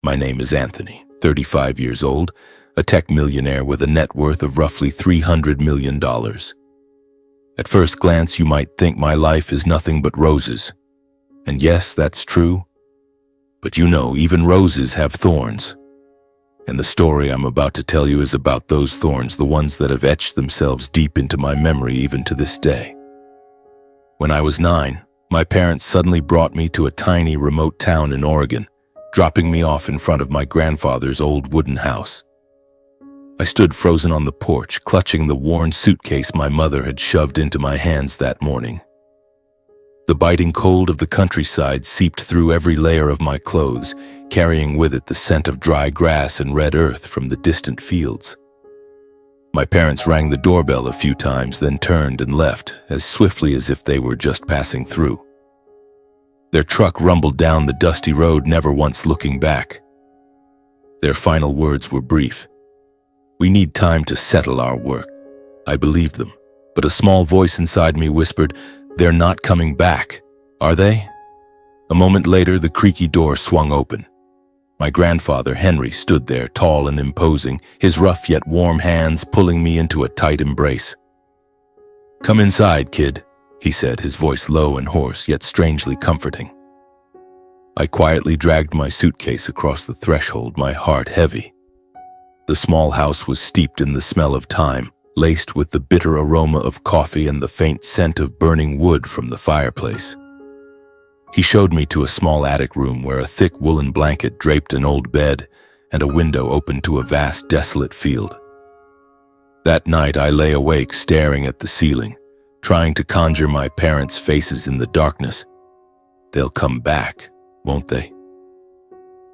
My name is Anthony, 35 years old, a tech millionaire with a net worth of roughly $300 million. At first glance, you might think my life is nothing but roses. And yes, that's true. But you know, even roses have thorns. And the story I'm about to tell you is about those thorns, the ones that have etched themselves deep into my memory even to this day. When I was 9, my parents suddenly brought me to a tiny remote town in Oregon, dropping me off in front of my grandfather's old wooden house. I stood frozen on the porch, clutching the worn suitcase my mother had shoved into my hands that morning. The biting cold of the countryside seeped through every layer of my clothes, carrying with it the scent of dry grass and red earth from the distant fields. My parents rang the doorbell a few times, then turned and left as swiftly as if they were just passing through. Their truck rumbled down the dusty road, never once looking back. Their final words were brief. "We need time to settle our work." I believed them, but a small voice inside me whispered, "They're not coming back, are they?" A moment later, the creaky door swung open. My grandfather, Henry, stood there, tall and imposing, his rough yet warm hands pulling me into a tight embrace. "Come inside, kid," he said, his voice low and hoarse, yet strangely comforting. I quietly dragged my suitcase across the threshold, my heart heavy. The small house was steeped in the smell of time, laced with the bitter aroma of coffee and the faint scent of burning wood from the fireplace. He showed me to a small attic room where a thick woolen blanket draped an old bed and a window opened to a vast, desolate field. That night I lay awake, staring at the ceiling, trying to conjure my parents' faces in the darkness. They'll come back, won't they?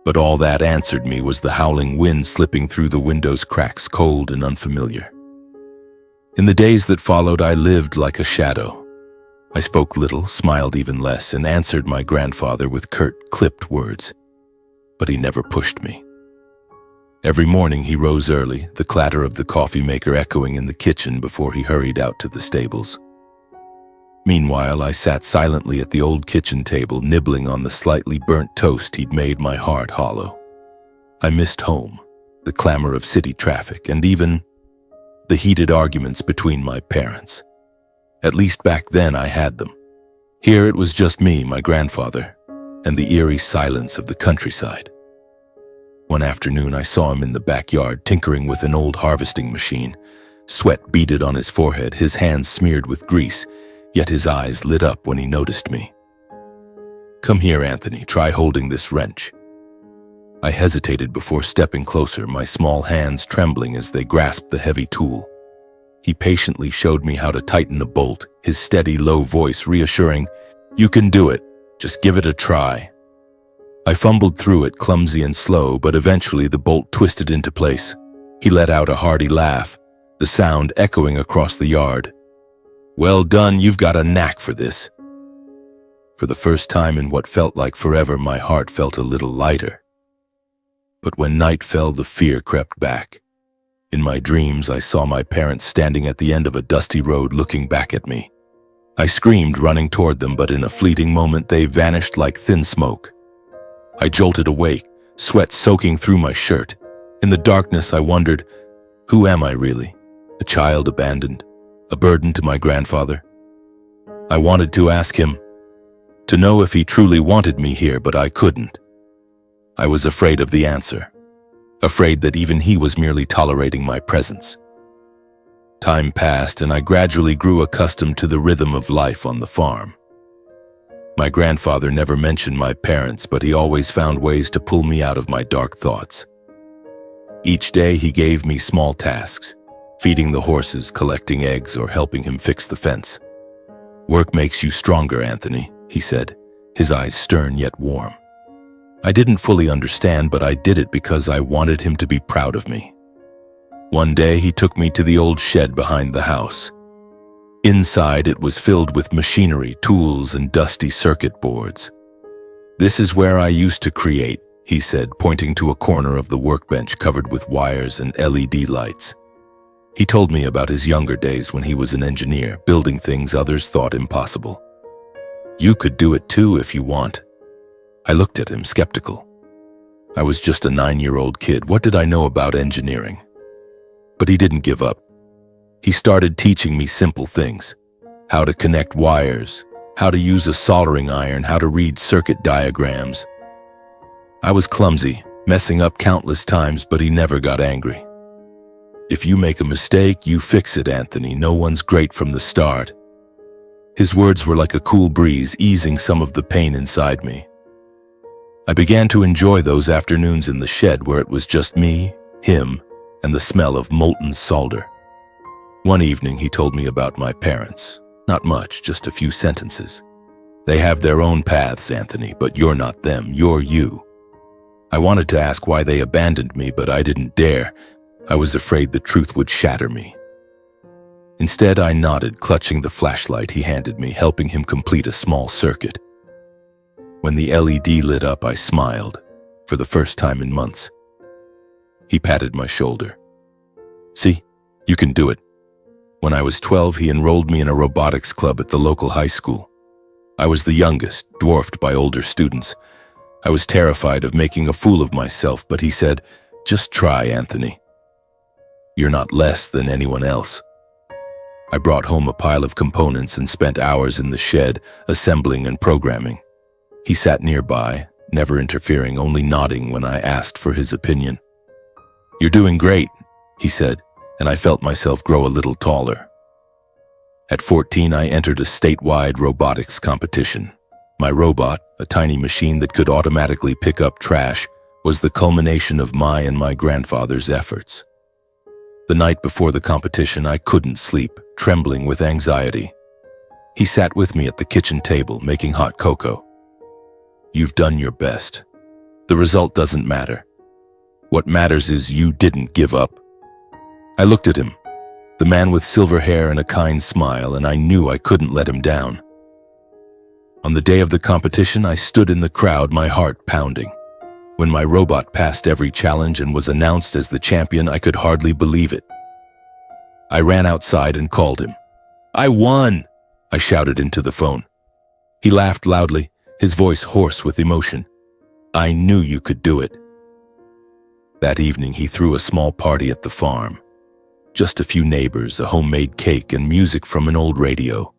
But all that answered me was the howling wind slipping through the window's cracks, cold and unfamiliar. In the days that followed, I lived like a shadow. I spoke little, smiled even less, and answered my grandfather with curt, clipped words. But he never pushed me. Every morning he rose early, the clatter of the coffee maker echoing in the kitchen before he hurried out to the stables. Meanwhile, I sat silently at the old kitchen table, nibbling on the slightly burnt toast he'd made my heart hollow. I missed home, the clamor of city traffic, and even the heated arguments between my parents. At least back then I had them. Here it was just me, my grandfather, and the eerie silence of the countryside. One afternoon I saw him in the backyard tinkering with an old harvesting machine. Sweat beaded on his forehead, his hands smeared with grease, yet his eyes lit up when he noticed me. "Come here, Anthony, try holding this wrench." I hesitated before stepping closer, my small hands trembling as they grasped the heavy tool. He patiently showed me how to tighten a bolt, his steady, low voice reassuring, "You can do it, just give it a try." I fumbled through it, clumsy and slow, but eventually the bolt twisted into place. He let out a hearty laugh, the sound echoing across the yard. "Well done, you've got a knack for this." For the first time in what felt like forever, my heart felt a little lighter. But when night fell, the fear crept back. In my dreams, I saw my parents standing at the end of a dusty road looking back at me. I screamed, running toward them, but in a fleeting moment they vanished like thin smoke. I jolted awake, sweat soaking through my shirt. In the darkness, I wondered, who am I really? A child abandoned? A burden to my grandfather? I wanted to ask him, to know if he truly wanted me here, but I couldn't. I was afraid of the answer. Afraid that even he was merely tolerating my presence. Time passed, and I gradually grew accustomed to the rhythm of life on the farm. My grandfather never mentioned my parents, but he always found ways to pull me out of my dark thoughts. Each day he gave me small tasks, feeding the horses, collecting eggs, or helping him fix the fence. "Work makes you stronger, Anthony," he said, his eyes stern yet warm. I didn't fully understand, but I did it because I wanted him to be proud of me. One day, he took me to the old shed behind the house. Inside, it was filled with machinery, tools, and dusty circuit boards. "This is where I used to create," he said, pointing to a corner of the workbench covered with wires and LED lights. He told me about his younger days when he was an engineer, building things others thought impossible. "You could do it too if you want." I looked at him, skeptical. I was just a 9-year-old kid. What did I know about engineering? But he didn't give up. He started teaching me simple things: how to connect wires, how to use a soldering iron, how to read circuit diagrams. I was clumsy, messing up countless times, but he never got angry. "If you make a mistake, you fix it, Anthony. No one's great from the start." His words were like a cool breeze, easing some of the pain inside me. I began to enjoy those afternoons in the shed where it was just me, him, and the smell of molten solder. One evening, he told me about my parents. Not much, just a few sentences. "They have their own paths, Anthony, but you're not them, you're you." I wanted to ask why they abandoned me, but I didn't dare. I was afraid the truth would shatter me. Instead, I nodded, clutching the flashlight he handed me, helping him complete a small circuit. When the LED lit up, I smiled, for the first time in months. He patted my shoulder. "See, you can do it." When I was 12, he enrolled me in a robotics club at the local high school. I was the youngest, dwarfed by older students. I was terrified of making a fool of myself, but he said, "Just try, Anthony. You're not less than anyone else." I brought home a pile of components and spent hours in the shed, assembling and programming. He sat nearby, never interfering, only nodding when I asked for his opinion. "You're doing great," he said, and I felt myself grow a little taller. At 14, I entered a statewide robotics competition. My robot, a tiny machine that could automatically pick up trash, was the culmination of my and my grandfather's efforts. The night before the competition, I couldn't sleep, trembling with anxiety. He sat with me at the kitchen table, making hot cocoa. "You've done your best. The result doesn't matter. What matters is you didn't give up." I looked at him, the man with silver hair and a kind smile, and I knew I couldn't let him down. On the day of the competition, I stood in the crowd, my heart pounding. When my robot passed every challenge and was announced as the champion, I could hardly believe it. I ran outside and called him. "I won!" I shouted into the phone. He laughed loudly, his voice hoarse with emotion. "I knew you could do it." That evening, he threw a small party at the farm. Just a few neighbors, a homemade cake, and music from an old radio.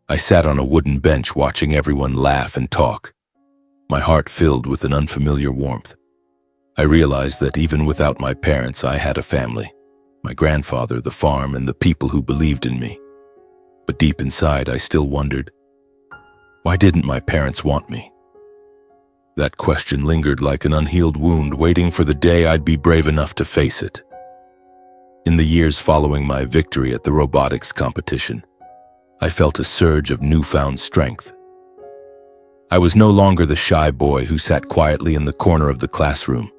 I sat on a wooden bench watching everyone laugh and talk, my heart filled with an unfamiliar warmth. I realized that even without my parents, I had a family. My grandfather, the farm, and the people who believed in me. But deep inside, I still wondered, why didn't my parents want me? That question lingered like an unhealed wound, waiting for the day I'd be brave enough to face it. In the years following my victory at the robotics competition, I felt a surge of newfound strength. I was no longer the shy boy who sat quietly in the corner of the classroom.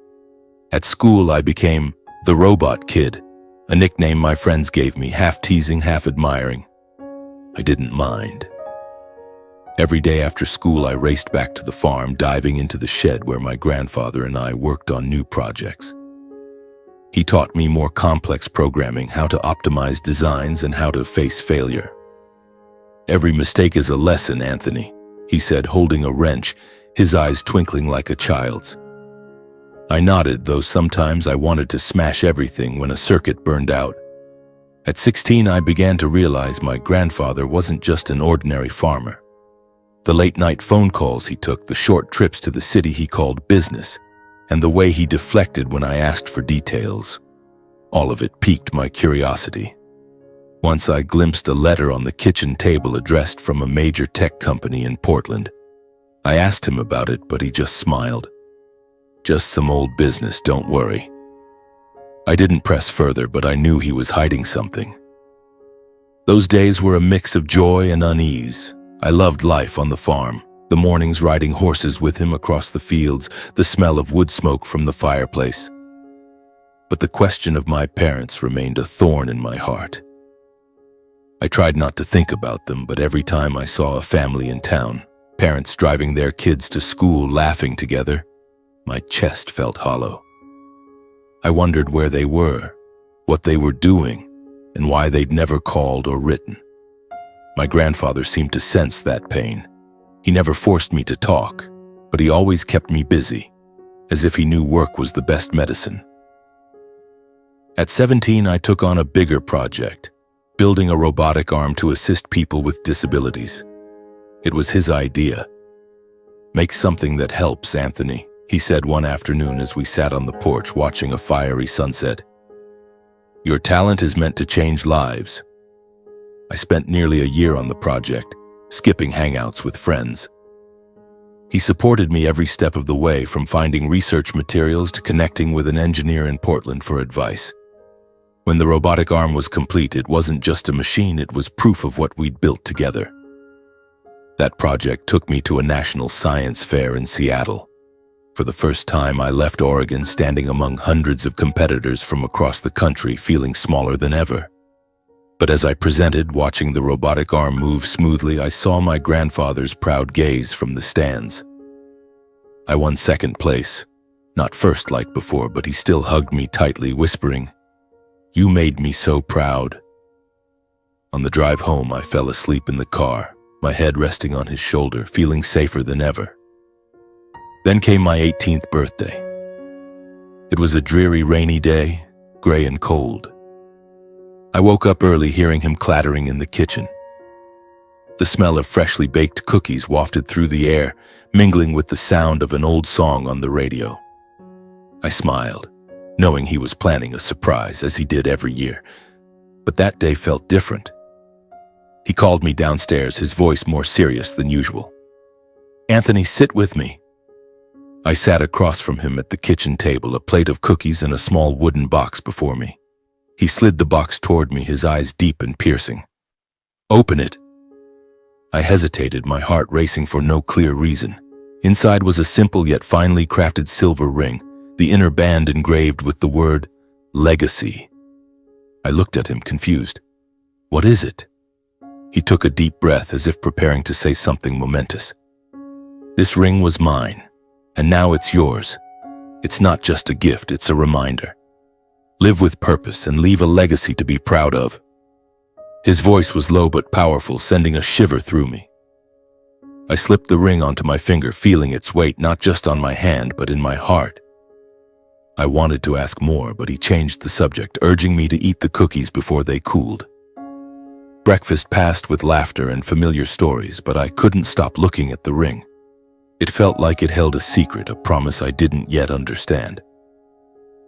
At school, I became the Robot Kid, a nickname my friends gave me, half teasing, half admiring. I didn't mind. Every day after school, I raced back to the farm, diving into the shed where my grandfather and I worked on new projects. He taught me more complex programming, how to optimize designs, and how to face failure. "Every mistake is a lesson, Anthony," he said, holding a wrench, his eyes twinkling like a child's. I nodded, though sometimes I wanted to smash everything when a circuit burned out. At 16, I began to realize my grandfather wasn't just an ordinary farmer. The late-night phone calls he took, the short trips to the city he called business, and the way he deflected when I asked for details. All of it piqued my curiosity. Once I glimpsed a letter on the kitchen table addressed from a major tech company in Portland. I asked him about it, but he just smiled. "Just some old business, don't worry." I didn't press further, but I knew he was hiding something. Those days were a mix of joy and unease. I loved life on the farm, the mornings riding horses with him across the fields, the smell of wood smoke from the fireplace. But the question of my parents remained a thorn in my heart. I tried not to think about them, but every time I saw a family in town, parents driving their kids to school, laughing together, my chest felt hollow. I wondered where they were, what they were doing, and why they'd never called or written. My grandfather seemed to sense that pain. He never forced me to talk, but he always kept me busy. as if he knew work was the best medicine. At 17, I took on a bigger project, building a robotic arm to assist people with disabilities. It was his idea. "Make something that helps, Anthony," he said one afternoon as we sat on the porch watching a fiery sunset. "Your talent is meant to change lives." I spent nearly a year on the project, skipping hangouts with friends. He supported me every step of the way, from finding research materials to connecting with an engineer in Portland for advice. When the robotic arm was complete, it wasn't just a machine, it was proof of what we'd built together. That project took me to a national science fair in Seattle. For the first time, I left Oregon standing among hundreds of competitors from across the country, feeling smaller than ever. But as I presented, watching the robotic arm move smoothly, I saw my grandfather's proud gaze from the stands. I won second place, not first like before, but he still hugged me tightly, whispering, "You made me so proud." On the drive home, I fell asleep in the car, my head resting on his shoulder, feeling safer than ever. Then came my 18th birthday. It was a dreary, rainy day, gray and cold. I woke up early hearing him clattering in the kitchen. The smell of freshly baked cookies wafted through the air, mingling with the sound of an old song on the radio. I smiled, knowing he was planning a surprise, as he did every year. But that day felt different. He called me downstairs, his voice more serious than usual. "Anthony, sit with me." I sat across from him at the kitchen table, a plate of cookies and a small wooden box before me. He slid the box toward me, his eyes deep and piercing. "Open it." I hesitated, my heart racing for no clear reason. Inside was a simple yet finely crafted silver ring, the inner band engraved with the word "Legacy." I looked at him, confused. "What is it?" He took a deep breath, as if preparing to say something momentous. "This ring was mine, and now it's yours. It's not just a gift, it's a reminder. Live with purpose and leave a legacy to be proud of." His voice was low but powerful, sending a shiver through me. I slipped the ring onto my finger, feeling its weight not just on my hand but in my heart. I wanted to ask more, but he changed the subject, urging me to eat the cookies before they cooled. Breakfast passed with laughter and familiar stories, but I couldn't stop looking at the ring. It felt like it held a secret, a promise I didn't yet understand.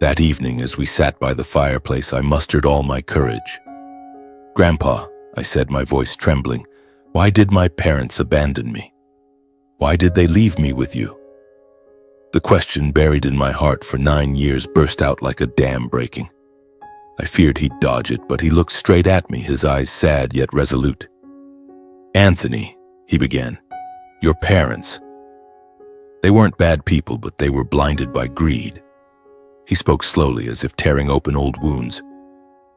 That evening, as we sat by the fireplace, I mustered all my courage. "Grandpa," I said, my voice trembling, "why did my parents abandon me? Why did they leave me with you?" The question, buried in my heart for 9 years, burst out like a dam breaking. I feared he'd dodge it, but he looked straight at me, his eyes sad yet resolute. "Anthony," he began, "your parents. They weren't bad people, but they were blinded by greed." He spoke slowly, as if tearing open old wounds.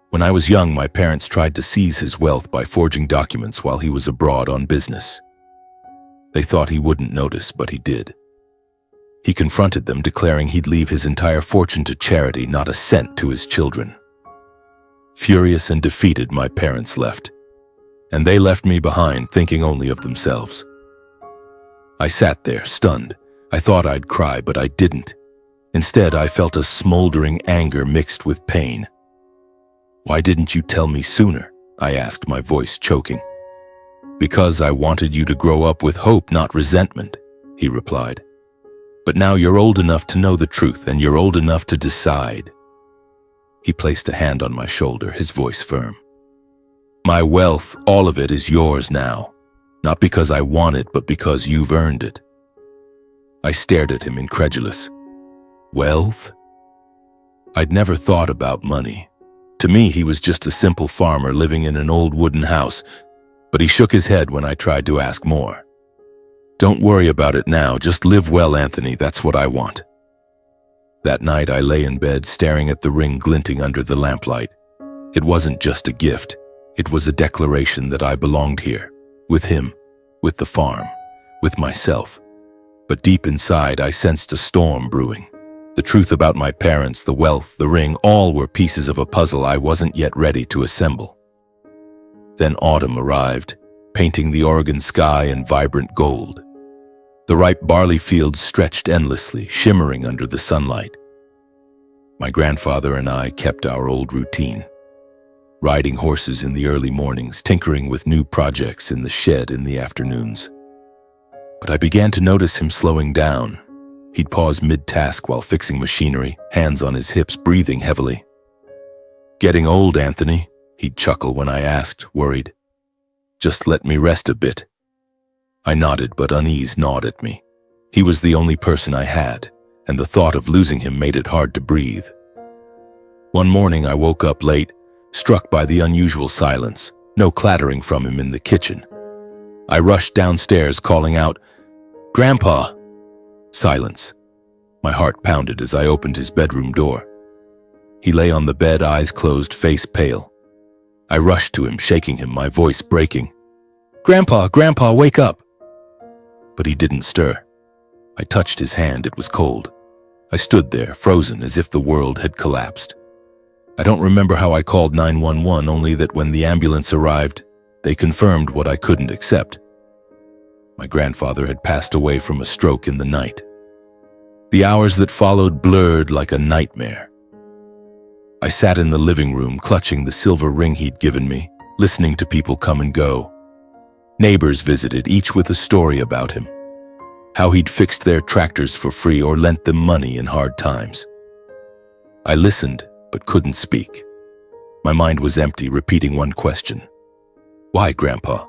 "When I was young, my parents tried to seize his wealth by forging documents while he was abroad on business. They thought he wouldn't notice, but he did. He confronted them, declaring he'd leave his entire fortune to charity, not a cent to his children. Furious and defeated, my parents left. And they left me behind, thinking only of themselves. I sat there, stunned. I thought I'd cry, but I didn't. Instead, I felt a smoldering anger mixed with pain. "Why didn't you tell me sooner?" I asked, my voice choking. "Because I wanted you to grow up with hope, not resentment," he replied. "But now you're old enough to know the truth, and you're old enough to decide." He placed a hand on my shoulder, his voice firm. "My wealth, all of it, is yours now. Not because I want it, but because you've earned it." I stared at him, incredulous. Wealth? I'd never thought about money. To me, he was just a simple farmer living in an old wooden house, but he shook his head when I tried to ask more. "Don't worry about it now, just live well, Anthony, that's what I want." That night, I lay in bed, staring at the ring glinting under the lamplight. It wasn't just a gift. It was a declaration that I belonged here, with him, with the farm, with myself. But deep inside, I sensed a storm brewing. The truth about my parents, the wealth, the ring, all were pieces of a puzzle I wasn't yet ready to assemble. Then autumn arrived, painting the Oregon sky in vibrant gold. The ripe barley fields stretched endlessly, shimmering under the sunlight. My grandfather and I kept our old routine, riding horses in the early mornings, tinkering with new projects in the shed in the afternoons. But I began to notice him slowing down. He'd pause mid-task while fixing machinery, hands on his hips, breathing heavily. "Getting old, Anthony," he'd chuckle when I asked, worried. "Just let me rest a bit." I nodded, but unease gnawed at me. He was the only person I had, and the thought of losing him made it hard to breathe. One morning I woke up late, struck by the unusual silence, no clattering from him in the kitchen. I rushed downstairs, calling out, "Grandpa!" Silence. My heart pounded as I opened his bedroom door. He lay on the bed, eyes closed, face pale. I rushed to him, shaking him, my voice breaking. "Grandpa, Grandpa, wake up!" But he didn't stir. I touched his hand, it was cold. I stood there, frozen, as if the world had collapsed. I don't remember how I called 911, only that when the ambulance arrived, they confirmed what I couldn't accept. My grandfather had passed away from a stroke in the night. The hours that followed blurred like a nightmare. I sat in the living room, clutching the silver ring he'd given me, listening to people come and go. Neighbors visited, each with a story about him. How he'd fixed their tractors for free or lent them money in hard times. I listened, but couldn't speak. My mind was empty, repeating one question. "Why, Grandpa?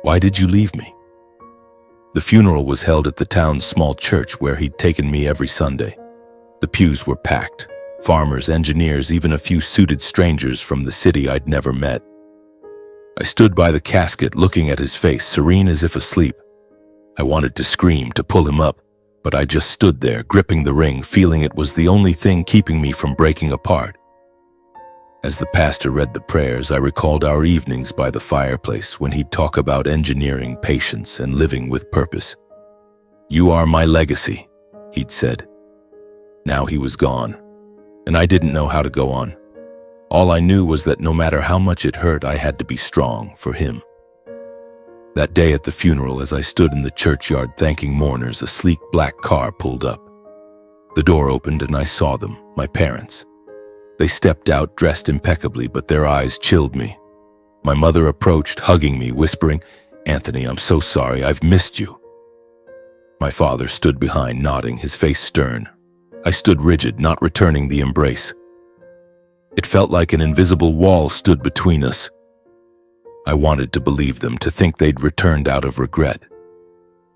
Why did you leave me?" The funeral was held at the town's small church where he'd taken me every Sunday. The pews were packed. Farmers, engineers, even a few suited strangers from the city I'd never met. I stood by the casket, looking at his face, serene as if asleep. I wanted to scream, to pull him up, but I just stood there, gripping the ring, feeling it was the only thing keeping me from breaking apart. As the pastor read the prayers, I recalled our evenings by the fireplace when he'd talk about engineering, patience, and living with purpose. "You are my legacy," he'd said. Now he was gone, and I didn't know how to go on. All I knew was that no matter how much it hurt, I had to be strong for him. That day at the funeral, as I stood in the churchyard thanking mourners, a sleek black car pulled up. The door opened and I saw them, my parents. They stepped out, dressed impeccably, but their eyes chilled me. My mother approached, hugging me, whispering, "Anthony, I'm so sorry, I've missed you." My father stood behind, nodding, his face stern. I stood rigid, not returning the embrace. It felt like an invisible wall stood between us. I wanted to believe them, to think they'd returned out of regret.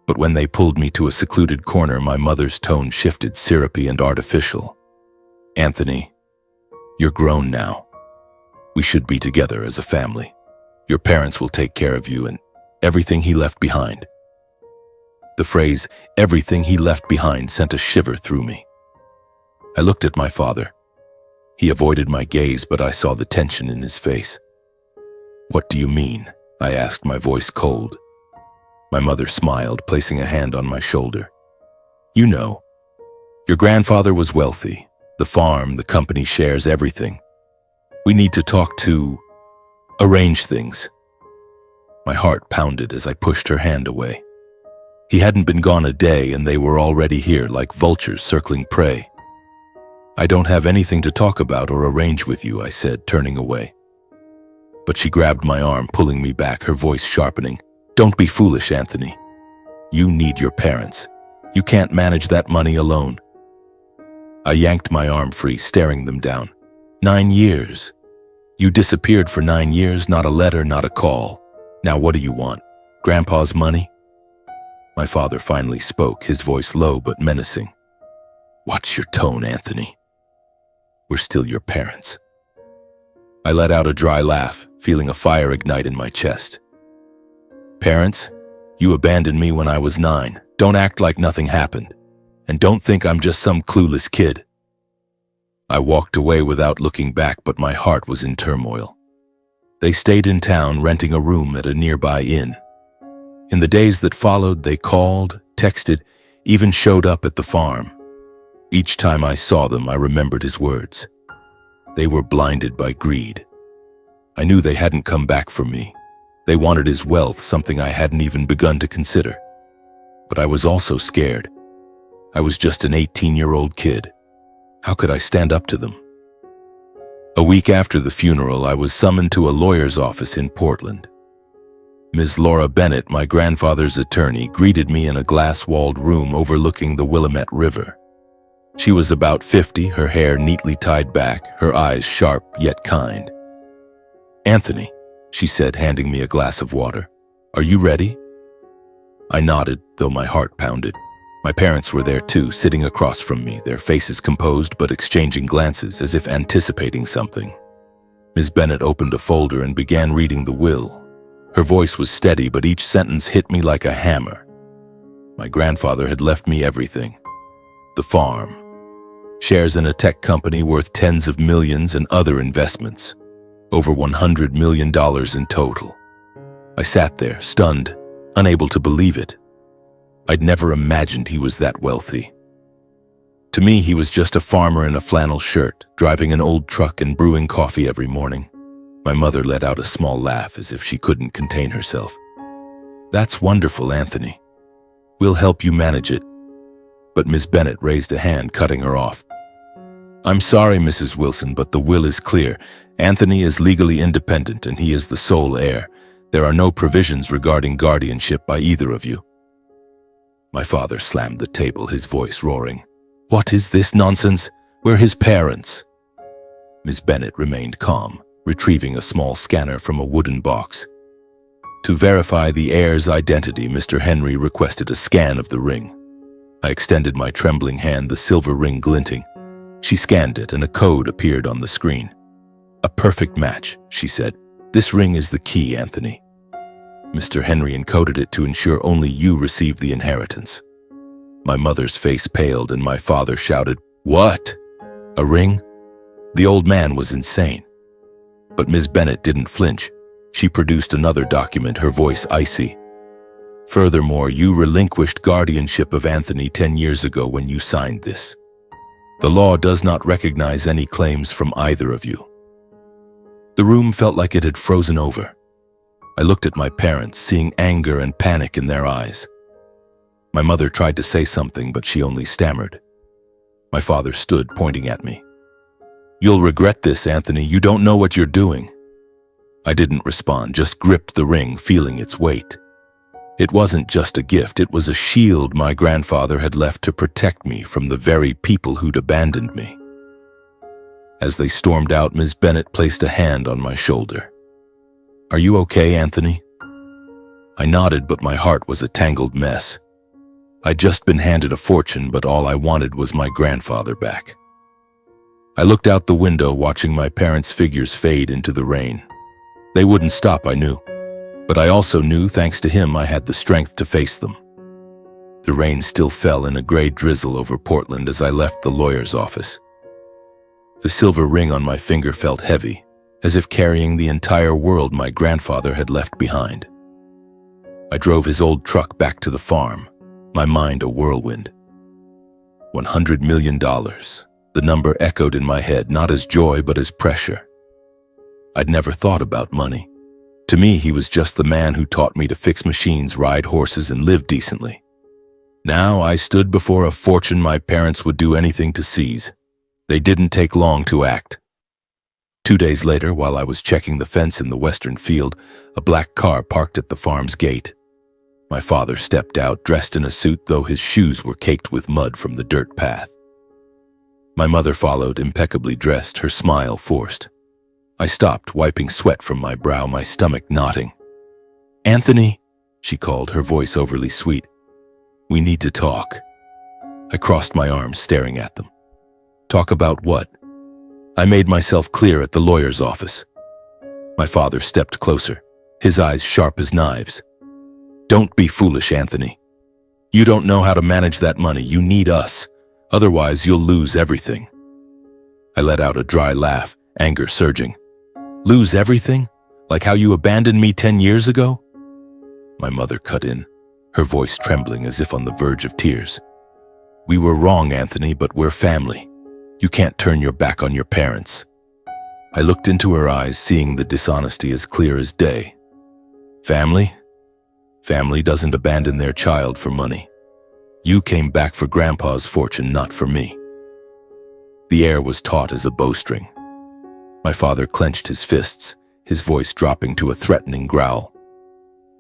But when they pulled me to a secluded corner, my mother's tone shifted, syrupy and artificial. "Anthony, you're grown now. We should be together as a family. Your parents will take care of you and everything he left behind." The phrase, "everything he left behind," sent a shiver through me. I looked at my father. He avoided my gaze, but I saw the tension in his face. "What do you mean?" I asked, my voice cold. My mother smiled, placing a hand on my shoulder. "You know, your grandfather was wealthy. The farm, the company shares, everything. We need to talk to arrange things." My heart pounded as I pushed her hand away. He hadn't been gone a day and they were already here like vultures circling prey. "I don't have anything to talk about or arrange with you," I said, turning away. But she grabbed my arm, pulling me back, her voice sharpening. "Don't be foolish, Anthony. You need your parents. You can't manage that money alone." I yanked my arm free, staring them down. 9 years. You disappeared for 9 years, not a letter, not a call. Now what do you want? Grandpa's money? My father finally spoke, his voice low but menacing. "Watch your tone, Anthony. We're still your parents." I let out a dry laugh, feeling a fire ignite in my chest. "Parents, you abandoned me when I was 9. Don't act like nothing happened. And don't think I'm just some clueless kid." I walked away without looking back, but my heart was in turmoil. They stayed in town, renting a room at a nearby inn. In the days that followed, they called, texted, even showed up at the farm. Each time I saw them, I remembered his words. They were blinded by greed. I knew they hadn't come back for me. They wanted his wealth, something I hadn't even begun to consider. But I was also scared. I was just an 18-year-old kid. How could I stand up to them? A week after the funeral, I was summoned to a lawyer's office in Portland. Ms. Laura Bennett, my grandfather's attorney, greeted me in a glass-walled room overlooking the Willamette River. She was about 50, her hair neatly tied back, her eyes sharp yet kind. "Anthony," she said, handing me a glass of water. "Are you ready?" I nodded, though my heart pounded. My parents were there too, sitting across from me, their faces composed but exchanging glances as if anticipating something. Ms. Bennett opened a folder and began reading the will. Her voice was steady, but each sentence hit me like a hammer. My grandfather had left me everything. The farm, shares in a tech company worth tens of millions, and other investments. Over $100 million in total. I sat there, stunned, unable to believe it. I'd never imagined he was that wealthy. To me, he was just a farmer in a flannel shirt, driving an old truck and brewing coffee every morning. My mother let out a small laugh as if she couldn't contain herself. "That's wonderful, Anthony. We'll help you manage it." But Ms. Bennett raised a hand, cutting her off. "I'm sorry, Mrs. Wilson, but the will is clear. Anthony is legally independent and he is the sole heir. There are no provisions regarding guardianship by either of you." My father slammed the table, his voice roaring. "What is this nonsense? We're his parents." Ms. Bennett remained calm, retrieving a small scanner from a wooden box. To verify the heir's identity, Mr. Henry requested a scan of the ring. I extended my trembling hand, the silver ring glinting. She scanned it and a code appeared on the screen. "A perfect match," she said. "This ring is the key, Anthony." Mr. Henry encoded it to ensure only you received the inheritance. My mother's face paled and my father shouted, "What? A ring?" The old man was insane. But Ms. Bennett didn't flinch. She produced another document, her voice icy. "Furthermore, you relinquished guardianship of Anthony 10 years ago when you signed this. The law does not recognize any claims from either of you." The room felt like it had frozen over. I looked at my parents, seeing anger and panic in their eyes. My mother tried to say something, but she only stammered. My father stood, pointing at me. "You'll regret this, Anthony. You don't know what you're doing." I didn't respond, just gripped the ring, feeling its weight. It wasn't just a gift, it was a shield my grandfather had left to protect me from the very people who'd abandoned me. As they stormed out, Ms. Bennett placed a hand on my shoulder. "Are you okay, Anthony?" I nodded, but my heart was a tangled mess. I'd just been handed a fortune, but all I wanted was my grandfather back. I looked out the window, watching my parents' figures fade into the rain. They wouldn't stop, I knew. But I also knew, thanks to him, I had the strength to face them. The rain still fell in a gray drizzle over Portland as I left the lawyer's office. The silver ring on my finger felt heavy, as if carrying the entire world my grandfather had left behind. I drove his old truck back to the farm, my mind a whirlwind. $100 million. The number echoed in my head, not as joy but as pressure. I'd never thought about money. To me, he was just the man who taught me to fix machines, ride horses, and live decently. Now I stood before a fortune my parents would do anything to seize. They didn't take long to act. 2 days later, while I was checking the fence in the western field, a black car parked at the farm's gate. My father stepped out, dressed in a suit, though his shoes were caked with mud from the dirt path. My mother followed, impeccably dressed, her smile forced. I stopped, wiping sweat from my brow, my stomach knotting. "Anthony," she called, her voice overly sweet. "We need to talk." I crossed my arms, staring at them. Talk about what? I made myself clear at the lawyer's office. My father stepped closer, his eyes sharp as knives. "Don't be foolish, Anthony. You don't know how to manage that money. You need us. Otherwise, you'll lose everything." I let out a dry laugh, anger surging. "Lose everything? Like how you abandoned me 10 years ago?" My mother cut in, her voice trembling as if on the verge of tears. "We were wrong, Anthony, but we're family. You can't turn your back on your parents." I looked into her eyes, seeing the dishonesty as clear as day. "Family? Family doesn't abandon their child for money. You came back for Grandpa's fortune, not for me. The air was taut as a bowstring. My father clenched his fists, his voice dropping to a threatening growl.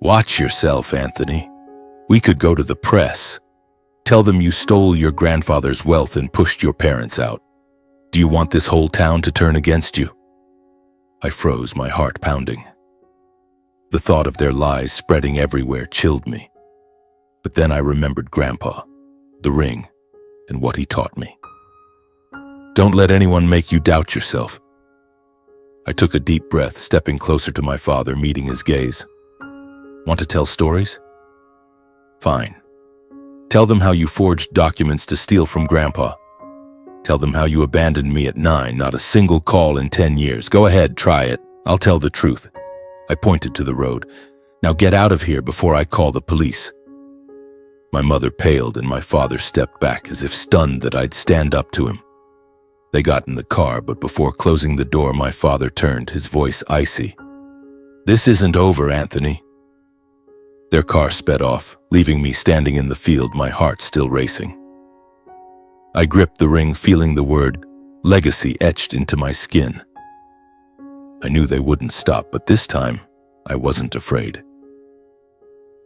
Watch yourself, Anthony. We could go to the press. Tell them you stole your grandfather's wealth and pushed your parents out. Do you want this whole town to turn against you? I froze, my heart pounding. The thought of their lies spreading everywhere chilled me. But then I remembered Grandpa, the ring, and what he taught me. Don't let anyone make you doubt yourself. I took a deep breath, stepping closer to my father, meeting his gaze. Want to tell stories? Fine. Tell them how you forged documents to steal from Grandpa. Tell them how you abandoned me at 9, not a single call in 10 years. Go ahead, try it. I'll tell the truth. I pointed to the road. Now get out of here before I call the police. My mother paled and my father stepped back as if stunned that I'd stand up to him. They got in the car, but before closing the door, my father turned, his voice icy. This isn't over, Anthony. Their car sped off, leaving me standing in the field, my heart still racing. I gripped the ring, feeling the word legacy etched into my skin. I knew they wouldn't stop, but this time, I wasn't afraid.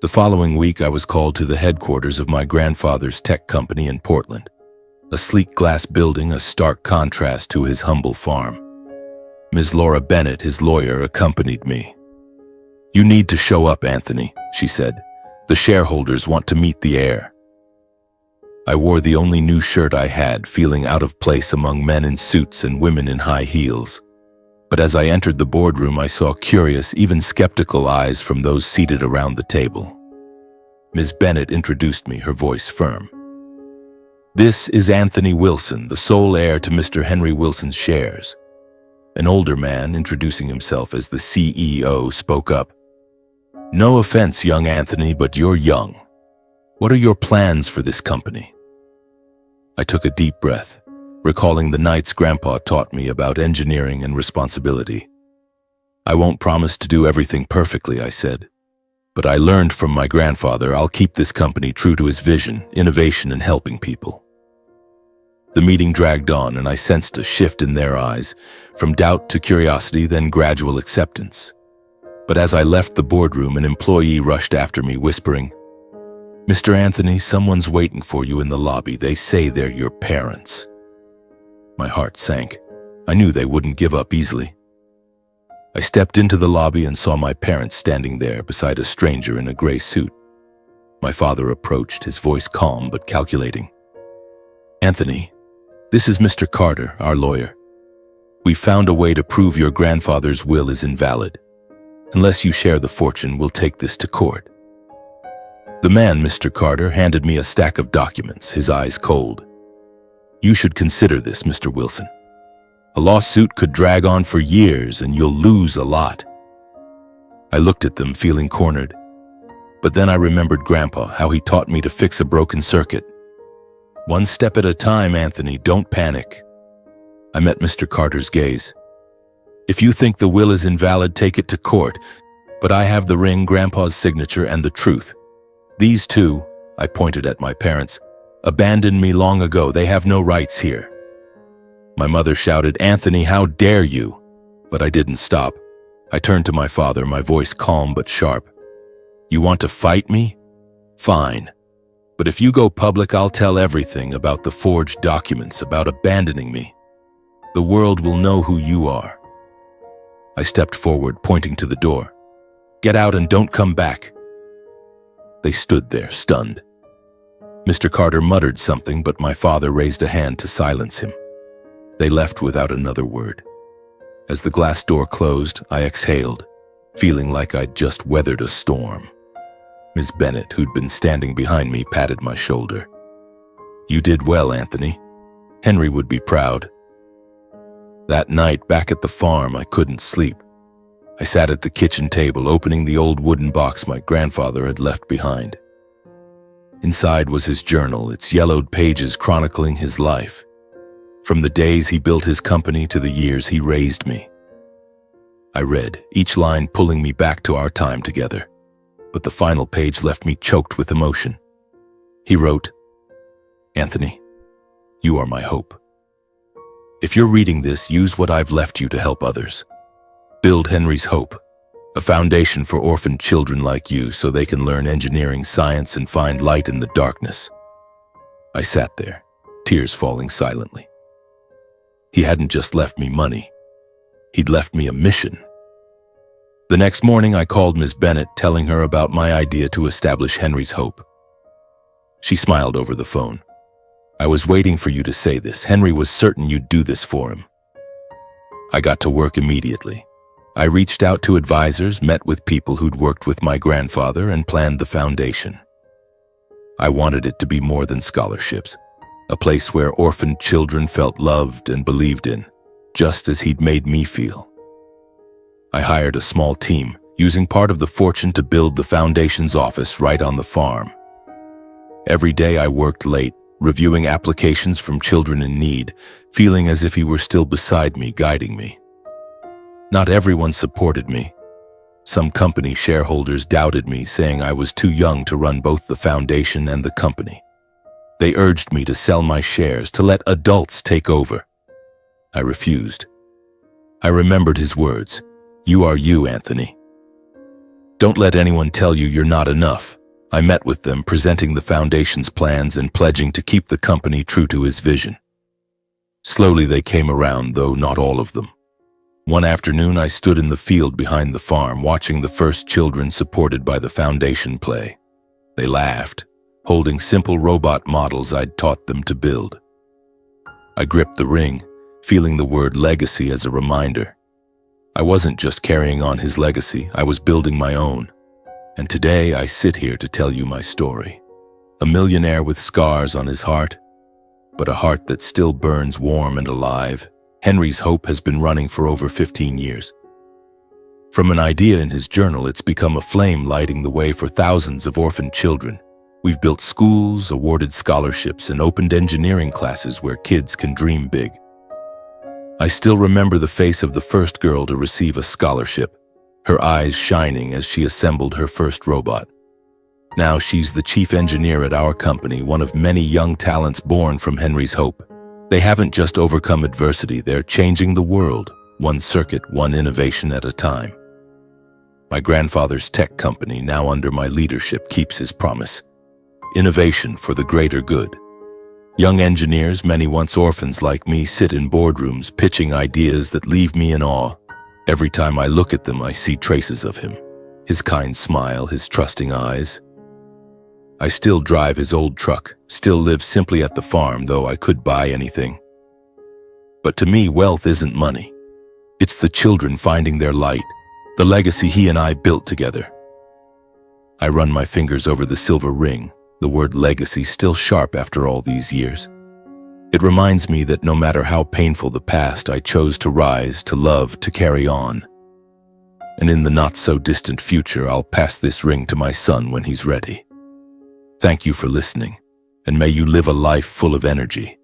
The following week, I was called to the headquarters of my grandfather's tech company in Portland. A sleek glass building, a stark contrast to his humble farm. Ms. Laura Bennett, his lawyer, accompanied me. You need to show up, Anthony, she said. The shareholders want to meet the heir. I wore the only new shirt I had, feeling out of place among men in suits and women in high heels. But as I entered the boardroom, I saw curious, even skeptical eyes from those seated around the table. Ms. Bennett introduced me, her voice firm. This is Anthony Wilson, the sole heir to Mr. Henry Wilson's shares. An older man, introducing himself as the CEO, spoke up. No offense, young Anthony, but you're young. What are your plans for this company? I took a deep breath, recalling the nights Grandpa taught me about engineering and responsibility. I won't promise to do everything perfectly, I said. But I learned from my grandfather I'll keep this company true to his vision, innovation, and helping people. The meeting dragged on, and I sensed a shift in their eyes, from doubt to curiosity, then gradual acceptance. But as I left the boardroom, an employee rushed after me, whispering, Mr. Anthony, someone's waiting for you in the lobby. They say they're your parents. My heart sank. I knew they wouldn't give up easily. I stepped into the lobby and saw my parents standing there beside a stranger in a gray suit. My father approached, his voice calm but calculating. Anthony, this is Mr. Carter, our lawyer. We found a way to prove your grandfather's will is invalid. Unless you share the fortune, we'll take this to court. The man, Mr. Carter, handed me a stack of documents, his eyes cold. You should consider this, Mr. Wilson. A lawsuit could drag on for years and you'll lose a lot. I looked at them, feeling cornered. But then I remembered Grandpa, how he taught me to fix a broken circuit. One step at a time, Anthony, don't panic. I met Mr. Carter's gaze. If you think the will is invalid, take it to court. But I have the ring, Grandpa's signature, and the truth. These two, I pointed at my parents, abandoned me long ago. They have no rights here. My mother shouted, Anthony, how dare you? But I didn't stop. I turned to my father, my voice calm but sharp. You want to fight me? Fine. But if you go public, I'll tell everything about the forged documents, about abandoning me. The world will know who you are. I stepped forward, pointing to the door. Get out and don't come back. They stood there, stunned. Mr. Carter muttered something, but my father raised a hand to silence him. They left without another word. As the glass door closed, I exhaled, feeling like I'd just weathered a storm. Ms. Bennett, who'd been standing behind me, patted my shoulder. You did well, Anthony. Henry would be proud. That night, back at the farm, I couldn't sleep. I sat at the kitchen table, opening the old wooden box my grandfather had left behind. Inside was his journal, its yellowed pages chronicling his life. From the days he built his company to the years he raised me. I read, each line pulling me back to our time together. But the final page left me choked with emotion. He wrote, Anthony, you are my hope. If you're reading this, use what I've left you to help others. Build Henry's Hope, a foundation for orphaned children like you so they can learn engineering, science, and find light in the darkness. I sat there, tears falling silently. He hadn't just left me money. He'd left me a mission. The next morning, I called Ms. Bennett, telling her about my idea to establish Henry's Hope. She smiled over the phone. I was waiting for you to say this. Henry was certain you'd do this for him. I got to work immediately. I reached out to advisors, met with people who'd worked with my grandfather, and planned the foundation. I wanted it to be more than scholarships, a place where orphaned children felt loved and believed in, just as he'd made me feel. I hired a small team, using part of the fortune to build the foundation's office right on the farm. Every day I worked late, reviewing applications from children in need, feeling as if he were still beside me, guiding me. Not everyone supported me. Some company shareholders doubted me, saying I was too young to run both the foundation and the company. They urged me to sell my shares, to let adults take over. I refused. I remembered his words, "You are you, Anthony. Don't let anyone tell you you're not enough." I met with them, presenting the foundation's plans and pledging to keep the company true to his vision. Slowly they came around, though not all of them. One afternoon I stood in the field behind the farm, watching the first children supported by the foundation play. They laughed, holding simple robot models I'd taught them to build. I gripped the ring, feeling the word legacy as a reminder. I wasn't just carrying on his legacy, I was building my own. And today I sit here to tell you my story. A millionaire with scars on his heart, but a heart that still burns warm and alive. Henry's Hope has been running for over 15 years. From an idea in his journal, it's become a flame lighting the way for thousands of orphaned children. We've built schools, awarded scholarships, and opened engineering classes where kids can dream big. I still remember the face of the first girl to receive a scholarship, her eyes shining as she assembled her first robot. Now she's the chief engineer at our company, one of many young talents born from Henry's Hope. They haven't just overcome adversity, they're changing the world, one circuit, one innovation at a time. My grandfather's tech company, now under my leadership, keeps his promise. Innovation for the greater good. Young engineers, many once orphans like me, sit in boardrooms pitching ideas that leave me in awe. Every time I look at them, I see traces of him. His kind smile, his trusting eyes. I still drive his old truck, still live simply at the farm, though I could buy anything. But to me, wealth isn't money. It's the children finding their light, the legacy he and I built together. I run my fingers over the silver ring, the word legacy still sharp after all these years. It reminds me that no matter how painful the past, I chose to rise, to love, to carry on. And in the not-so-distant future, I'll pass this ring to my son when he's ready. Thank you for listening, and may you live a life full of energy.